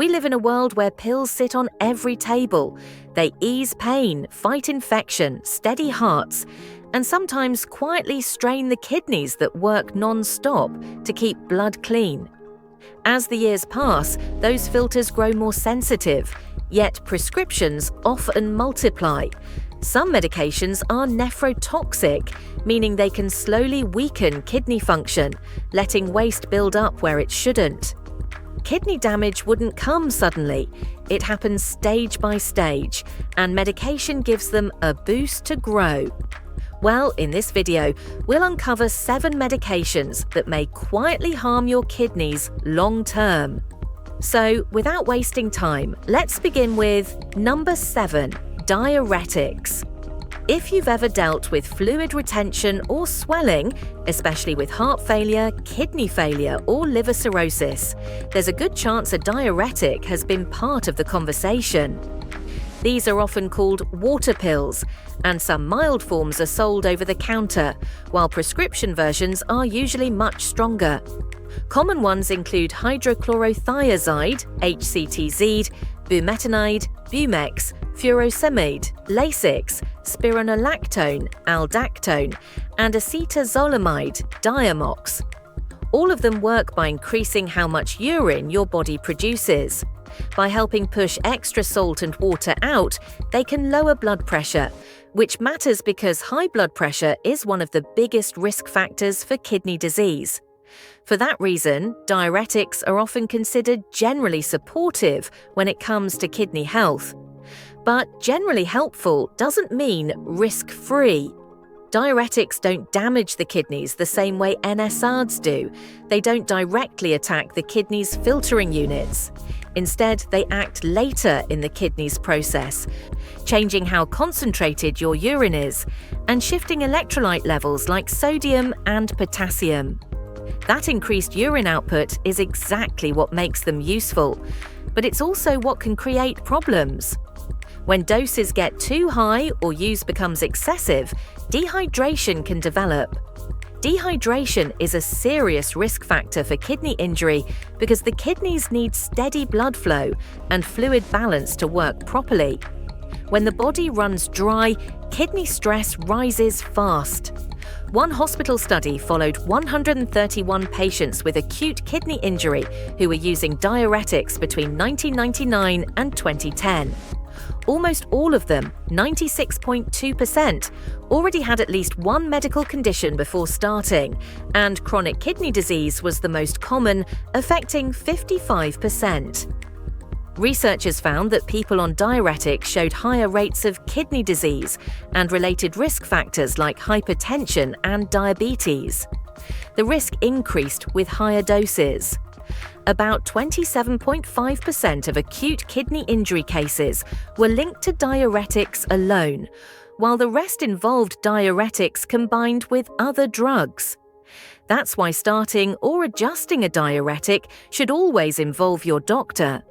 We live in a world where pills sit on every table. They ease pain, fight infection, steady hearts, and sometimes quietly strain the kidneys that work non-stop to keep blood clean. As the years pass, those filters grow more sensitive, yet prescriptions often multiply. Some medications are nephrotoxic, meaning they can slowly weaken kidney function, letting waste build up where it shouldn't. Kidney damage wouldn't come suddenly. It happens stage by stage, and medication gives them a boost to grow. Well, in this video, we'll uncover 7 medications that may quietly harm your kidneys long term. So, without wasting time, let's begin with number 7, diuretics. If you've ever dealt with fluid retention or swelling, especially with heart failure, kidney failure, or liver cirrhosis, there's a good chance a diuretic has been part of the conversation. These are often called water pills, and some mild forms are sold over the counter, while prescription versions are usually much stronger. Common ones include hydrochlorothiazide, HCTZ, bumetanide, Bumex, furosemide, Lasix, spironolactone, aldactone, and acetazolamide, Diamox. All of them work by increasing how much urine your body produces. By helping push extra salt and water out, they can lower blood pressure, which matters because high blood pressure is one of the biggest risk factors for kidney disease. For that reason, diuretics are often considered generally supportive when it comes to kidney health. But generally helpful doesn't mean risk-free. Diuretics don't damage the kidneys the same way NSAIDs do. They don't directly attack the kidney's filtering units. Instead, they act later in the kidney's process, changing how concentrated your urine is and shifting electrolyte levels like sodium and potassium. That increased urine output is exactly what makes them useful, but it's also what can create problems. When doses get too high or use becomes excessive, dehydration can develop. Dehydration is a serious risk factor for kidney injury because the kidneys need steady blood flow and fluid balance to work properly. When the body runs dry, kidney stress rises fast. One hospital study followed 131 patients with acute kidney injury who were using diuretics between 1999 and 2010. Almost all of them, 96.2%, already had at least one medical condition before starting, and chronic kidney disease was the most common, affecting 55%. Researchers found that people on diuretics showed higher rates of kidney disease and related risk factors like hypertension and diabetes. The risk increased with higher doses. About 27.5% of acute kidney injury cases were linked to diuretics alone, while the rest involved diuretics combined with other drugs. That's why starting or adjusting a diuretic should always involve your doctor.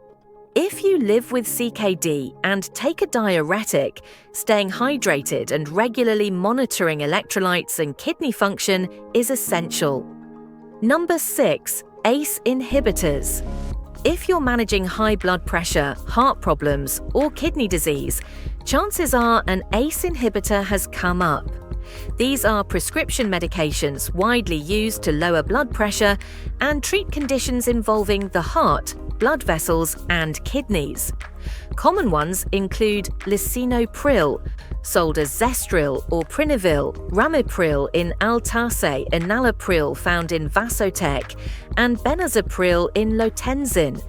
If you live with CKD and take a diuretic, staying hydrated and regularly monitoring electrolytes and kidney function is essential. Number 6. ACE inhibitors. If you're managing high blood pressure, heart problems, or kidney disease, chances are an ACE inhibitor has come up. These are prescription medications widely used to lower blood pressure and treat conditions involving the heart, blood vessels, and kidneys. Common ones include lisinopril, sold as Zestril or Prinavil, Ramipril in Altace, enalapril found in Vasotec, and benazepril in Lotenzin.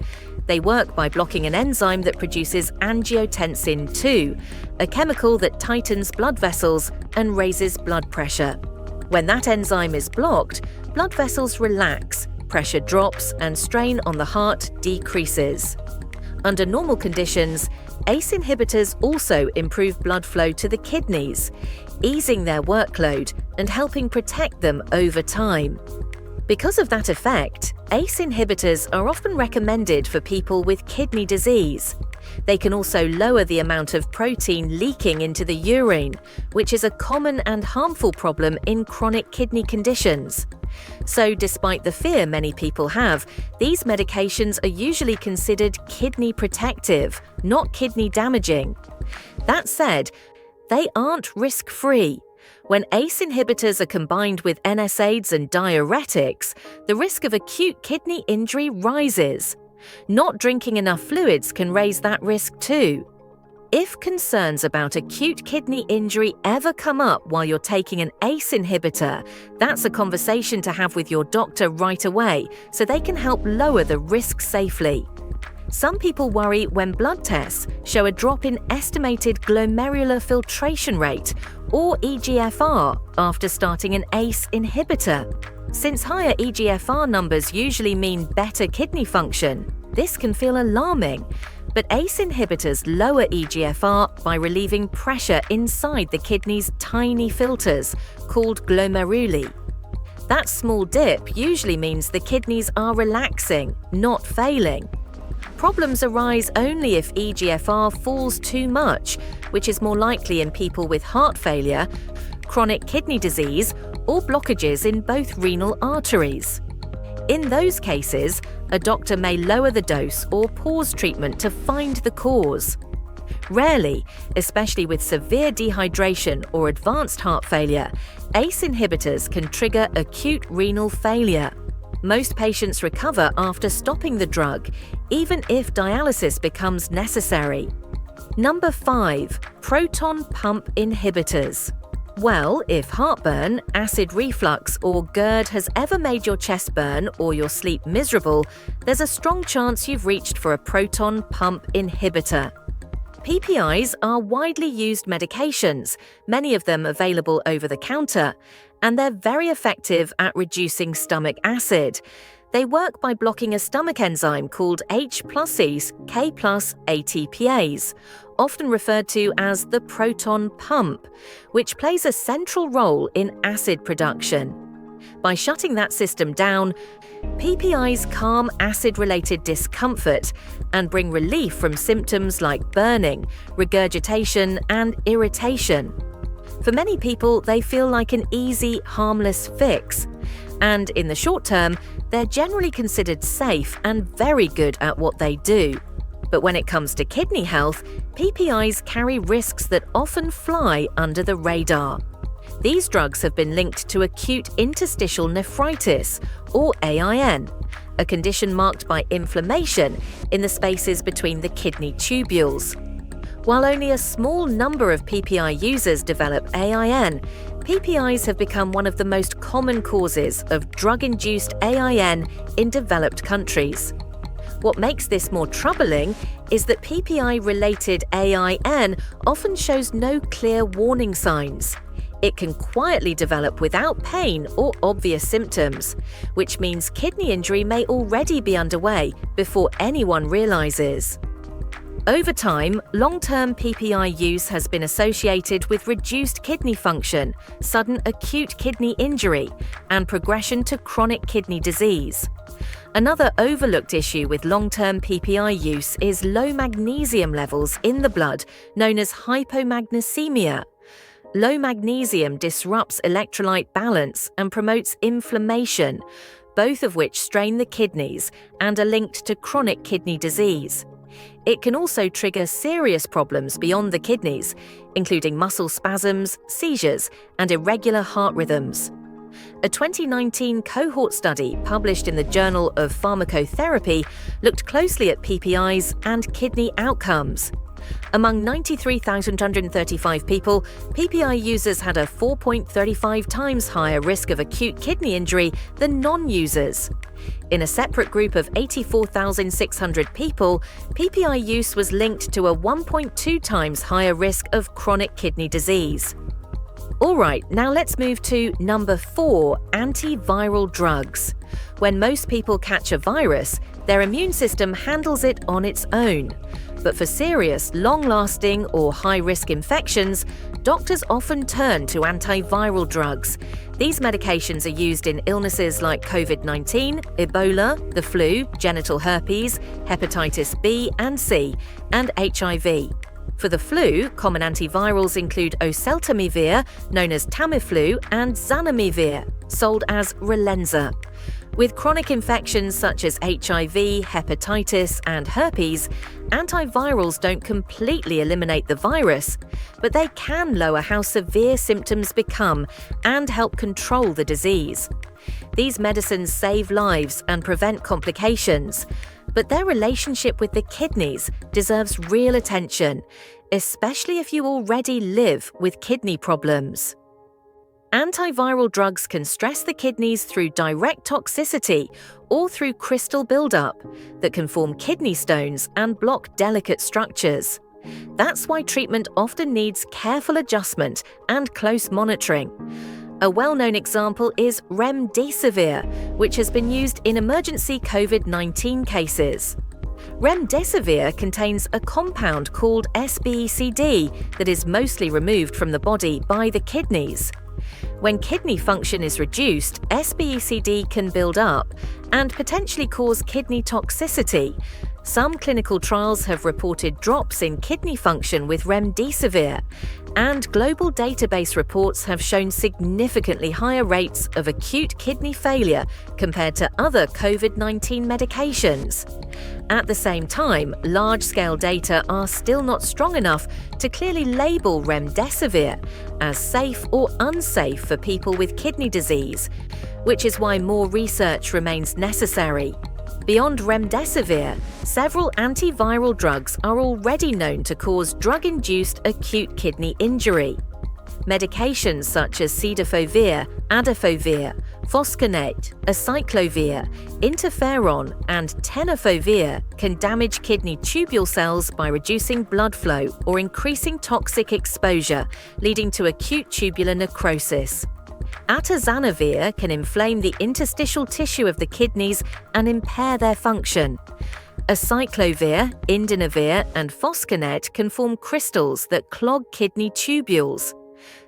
They work by blocking an enzyme that produces angiotensin II, a chemical that tightens blood vessels and raises blood pressure. When that enzyme is blocked, blood vessels relax, pressure drops, and strain on the heart decreases. Under normal conditions, ACE inhibitors also improve blood flow to the kidneys, easing their workload and helping protect them over time. Because of that effect, ACE inhibitors are often recommended for people with kidney disease. They can also lower the amount of protein leaking into the urine, which is a common and harmful problem in chronic kidney conditions. So despite the fear many people have, these medications are usually considered kidney protective, not kidney damaging. That said, they aren't risk-free. When ACE inhibitors are combined with NSAIDs and diuretics, the risk of acute kidney injury rises. Not drinking enough fluids can raise that risk too. If concerns about acute kidney injury ever come up while you're taking an ACE inhibitor, that's a conversation to have with your doctor right away so they can help lower the risk safely. Some people worry when blood tests show a drop in estimated glomerular filtration rate, or eGFR, after starting an ACE inhibitor. Since higher eGFR numbers usually mean better kidney function, this can feel alarming. But ACE inhibitors lower eGFR by relieving pressure inside the kidney's tiny filters, called glomeruli. That small dip usually means the kidneys are relaxing, not failing. Problems arise only if eGFR falls too much, which is more likely in people with heart failure, chronic kidney disease, or blockages in both renal arteries. In those cases, a doctor may lower the dose or pause treatment to find the cause. Rarely, especially with severe dehydration or advanced heart failure, ACE inhibitors can trigger acute renal failure. Most patients recover after stopping the drug, even if dialysis becomes necessary. Number 5. Proton pump inhibitors. Well, if heartburn, acid reflux, or GERD has ever made your chest burn or your sleep miserable, there's a strong chance you've reached for a proton pump inhibitor. PPIs are widely used medications, many of them available over the counter, and they're very effective at reducing stomach acid. They work by blocking a stomach enzyme called H+C's K+ ATPase, often referred to as the proton pump, which plays a central role in acid production. By shutting that system down, PPIs calm acid-related discomfort and bring relief from symptoms like burning, regurgitation, and irritation. For many people, they feel like an easy, harmless fix. And in the short term, they're generally considered safe and very good at what they do. But when it comes to kidney health, PPIs carry risks that often fly under the radar. These drugs have been linked to acute interstitial nephritis, or AIN, a condition marked by inflammation in the spaces between the kidney tubules. While only a small number of PPI users develop AIN, PPIs have become one of the most common causes of drug-induced AIN in developed countries. What makes this more troubling is that PPI-related AIN often shows no clear warning signs. It can quietly develop without pain or obvious symptoms, which means kidney injury may already be underway before anyone realizes. Over time, long-term PPI use has been associated with reduced kidney function, sudden acute kidney injury, and progression to chronic kidney disease. Another overlooked issue with long-term PPI use is low magnesium levels in the blood, known as hypomagnesemia. Low magnesium disrupts electrolyte balance and promotes inflammation, both of which strain the kidneys and are linked to chronic kidney disease. It can also trigger serious problems beyond the kidneys, including muscle spasms, seizures, and irregular heart rhythms. A 2019 cohort study published in the Journal of Pharmacotherapy looked closely at PPIs and kidney outcomes. Among 93,135 people, PPI users had a 4.35 times higher risk of acute kidney injury than non-users. In a separate group of 84,600 people, PPI use was linked to a 1.2 times higher risk of chronic kidney disease. Alright, now let's move to number 4, antiviral drugs. When most people catch a virus, their immune system handles it on its own. But for serious, long-lasting or high-risk infections, doctors often turn to antiviral drugs. These medications are used in illnesses like COVID-19, Ebola, the flu, genital herpes, hepatitis B and C, and HIV. For the flu, common antivirals include oseltamivir, known as Tamiflu, and zanamivir, sold as Relenza. With chronic infections such as HIV, hepatitis, and herpes, antivirals don't completely eliminate the virus, but they can lower how severe symptoms become and help control the disease. These medicines save lives and prevent complications, but their relationship with the kidneys deserves real attention, especially if you already live with kidney problems. Antiviral drugs can stress the kidneys through direct toxicity or through crystal buildup that can form kidney stones and block delicate structures. That's why treatment often needs careful adjustment and close monitoring. A well-known example is remdesivir, which has been used in emergency COVID-19 cases. Remdesivir contains a compound called SBECD that is mostly removed from the body by the kidneys. When kidney function is reduced, SBECD can build up and potentially cause kidney toxicity. Some clinical trials have reported drops in kidney function with remdesivir, and global database reports have shown significantly higher rates of acute kidney failure compared to other COVID-19 medications. At the same time, large-scale data are still not strong enough to clearly label remdesivir as safe or unsafe for people with kidney disease, which is why more research remains necessary. Beyond remdesivir, several antiviral drugs are already known to cause drug-induced acute kidney injury. Medications such as cidofovir, adafovir, foscarnet, acyclovir, interferon, and tenofovir can damage kidney tubule cells by reducing blood flow or increasing toxic exposure, leading to acute tubular necrosis. Atazanavir can inflame the interstitial tissue of the kidneys and impair their function. Acyclovir, indinavir, and foscarnet can form crystals that clog kidney tubules.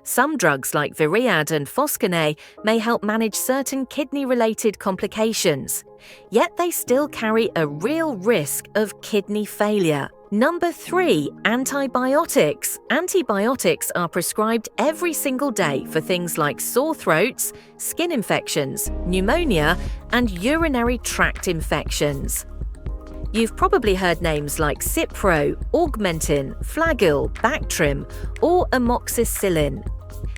Some drugs like Viriad and Foscarnet may help manage certain kidney-related complications, yet they still carry a real risk of kidney failure. Number 3. Antibiotics. Antibiotics are prescribed every single day for things like sore throats, skin infections, pneumonia, and urinary tract infections. You've probably heard names like Cipro, Augmentin, Flagyl, Bactrim, or amoxicillin.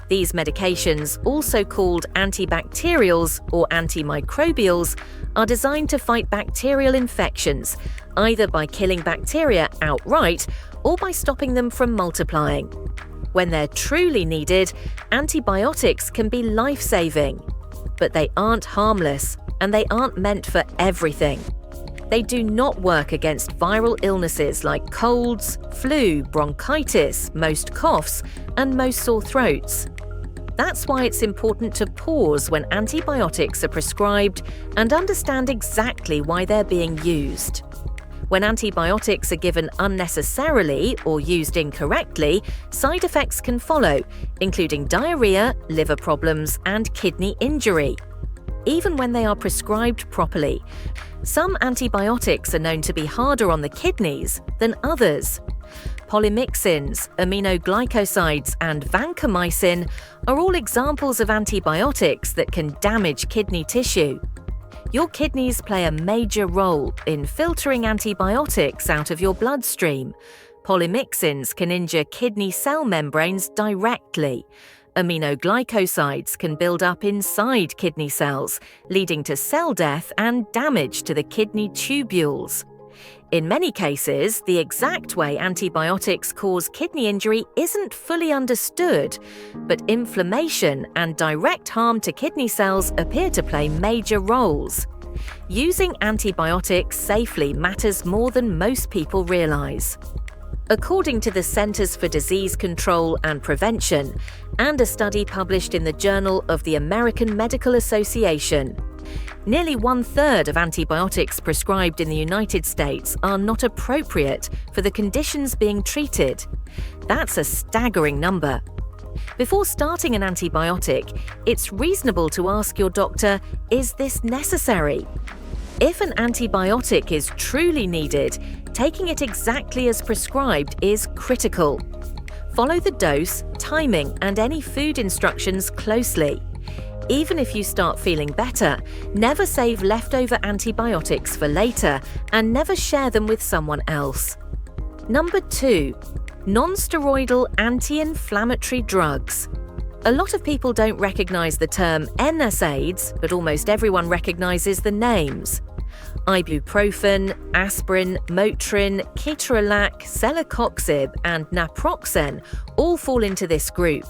These medications, also called antibacterials or antimicrobials, are designed to fight bacterial infections, either by killing bacteria outright or by stopping them from multiplying. When they're truly needed, antibiotics can be life-saving. But they aren't harmless, and they aren't meant for everything. They do not work against viral illnesses like colds, flu, bronchitis, most coughs, and most sore throats. That's why it's important to pause when antibiotics are prescribed and understand exactly why they're being used. When antibiotics are given unnecessarily or used incorrectly, side effects can follow, including diarrhea, liver problems, and kidney injury. Even when they are prescribed properly, some antibiotics are known to be harder on the kidneys than others. Polymyxins, aminoglycosides, and vancomycin are all examples of antibiotics that can damage kidney tissue. Your kidneys play a major role in filtering antibiotics out of your bloodstream. Polymyxins can injure kidney cell membranes directly. Aminoglycosides can build up inside kidney cells, leading to cell death and damage to the kidney tubules. In many cases, the exact way antibiotics cause kidney injury isn't fully understood, but inflammation and direct harm to kidney cells appear to play major roles. Using antibiotics safely matters more than most people realize. According to the Centers for Disease Control and Prevention, and a study published in the Journal of the American Medical Association, nearly 1/3 of antibiotics prescribed in the United States are not appropriate for the conditions being treated. That's a staggering number. Before starting an antibiotic, it's reasonable to ask your doctor, is this necessary? If an antibiotic is truly needed, taking it exactly as prescribed is critical. Follow the dose, timing, and any food instructions closely. Even if you start feeling better, never save leftover antibiotics for later and never share them with someone else. Number 2. Non-steroidal anti-inflammatory drugs. A lot of people don't recognize the term NSAIDs, but almost everyone recognizes the names. Ibuprofen, aspirin, Motrin, ketorolac, celecoxib, and naproxen all fall into this group.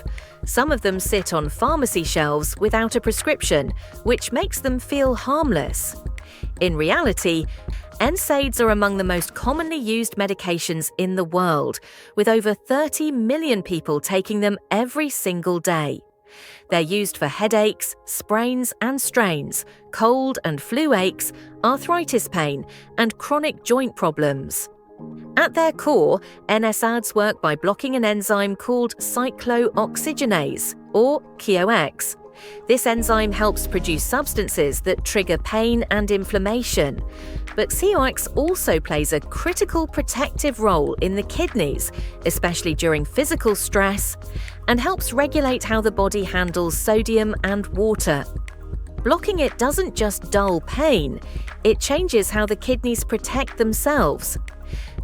Some of them sit on pharmacy shelves without a prescription, which makes them feel harmless. In reality, NSAIDs are among the most commonly used medications in the world, with over 30 million people taking them every single day. They're used for headaches, sprains and strains, cold and flu aches, arthritis pain, and chronic joint problems. At their core, NSAIDs work by blocking an enzyme called cyclooxygenase, or COX. This enzyme helps produce substances that trigger pain and inflammation. But COX also plays a critical protective role in the kidneys, especially during physical stress, and helps regulate how the body handles sodium and water. Blocking it doesn't just dull pain, it changes how the kidneys protect themselves.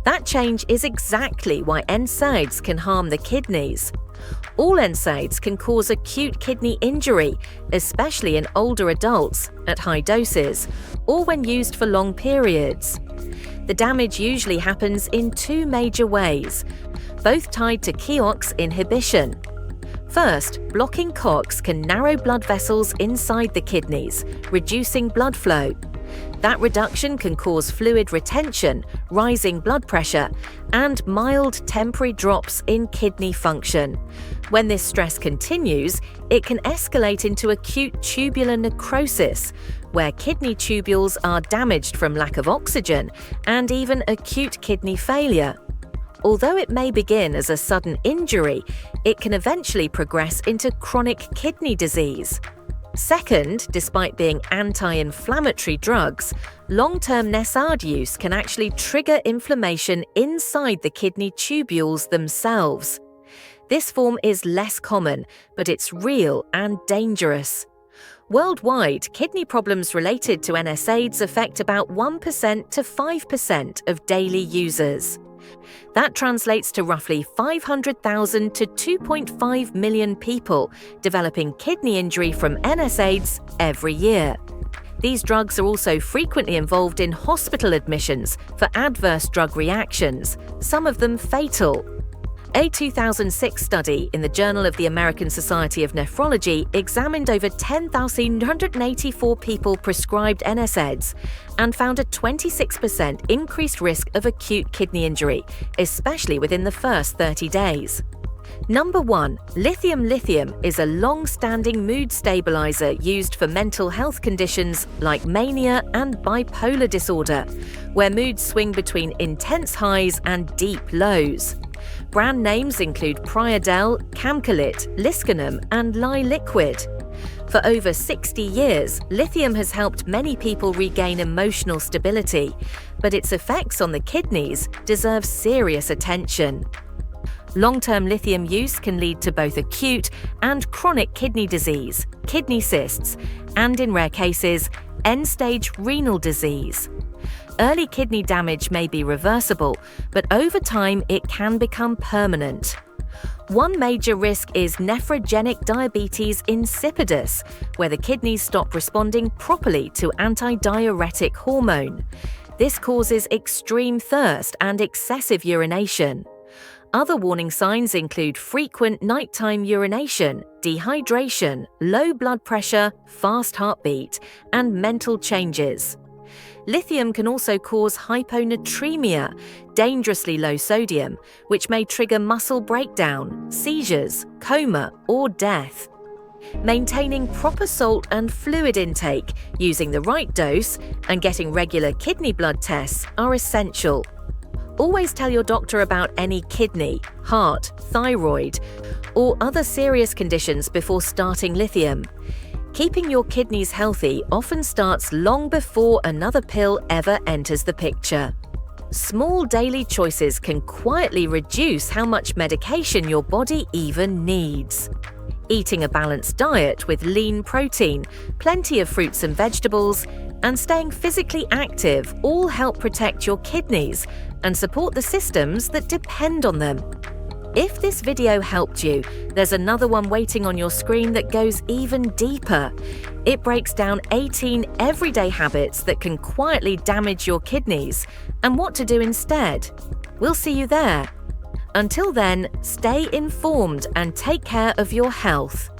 That change is exactly why NSAIDs can harm the kidneys. All NSAIDs can cause acute kidney injury, especially in older adults, at high doses, or when used for long periods. The damage usually happens in two major ways, both tied to COX inhibition. First, blocking COX can narrow blood vessels inside the kidneys, reducing blood flow. That reduction can cause fluid retention, rising blood pressure, and mild temporary drops in kidney function. When this stress continues, it can escalate into acute tubular necrosis, where kidney tubules are damaged from lack of oxygen, and even acute kidney failure. Although it may begin as a sudden injury, it can eventually progress into chronic kidney disease. Second, despite being anti-inflammatory drugs, long-term NSAID use can actually trigger inflammation inside the kidney tubules themselves. This form is less common, but it's real and dangerous. Worldwide, kidney problems related to NSAIDs affect about 1% to 5% of daily users. That translates to roughly 500,000 to 2.5 million people developing kidney injury from NSAIDs every year. These drugs are also frequently involved in hospital admissions for adverse drug reactions, some of them fatal. A 2006 study in the Journal of the American Society of Nephrology examined over 10,184 people prescribed NSAIDs and found a 26% increased risk of acute kidney injury, especially within the first 30 days. Number 1. Lithium. Lithium is a long-standing mood stabilizer used for mental health conditions like mania and bipolar disorder, where moods swing between intense highs and deep lows. Brand names include Priadel, Camcolit, Liscanum, and Liquid. For over 60 years, lithium has helped many people regain emotional stability, but its effects on the kidneys deserve serious attention. Long-term lithium use can lead to both acute and chronic kidney disease, kidney cysts, and in rare cases, end-stage renal disease. Early kidney damage may be reversible, but over time it can become permanent. One major risk is nephrogenic diabetes insipidus, where the kidneys stop responding properly to antidiuretic hormone. This causes extreme thirst and excessive urination. Other warning signs include frequent nighttime urination, dehydration, low blood pressure, fast heartbeat, and mental changes. Lithium can also cause hyponatremia, dangerously low sodium, which may trigger muscle breakdown, seizures, coma, or death. Maintaining proper salt and fluid intake, using the right dose, and getting regular kidney blood tests are essential. Always tell your doctor about any kidney, heart, thyroid, or other serious conditions before starting lithium. Keeping your kidneys healthy often starts long before another pill ever enters the picture. Small daily choices can quietly reduce how much medication your body even needs. Eating a balanced diet with lean protein, plenty of fruits and vegetables, and staying physically active all help protect your kidneys and support the systems that depend on them. If this video helped you, there's another one waiting on your screen that goes even deeper. It breaks down 18 everyday habits that can quietly damage your kidneys and what to do instead. We'll see you there. Until then, stay informed and take care of your health.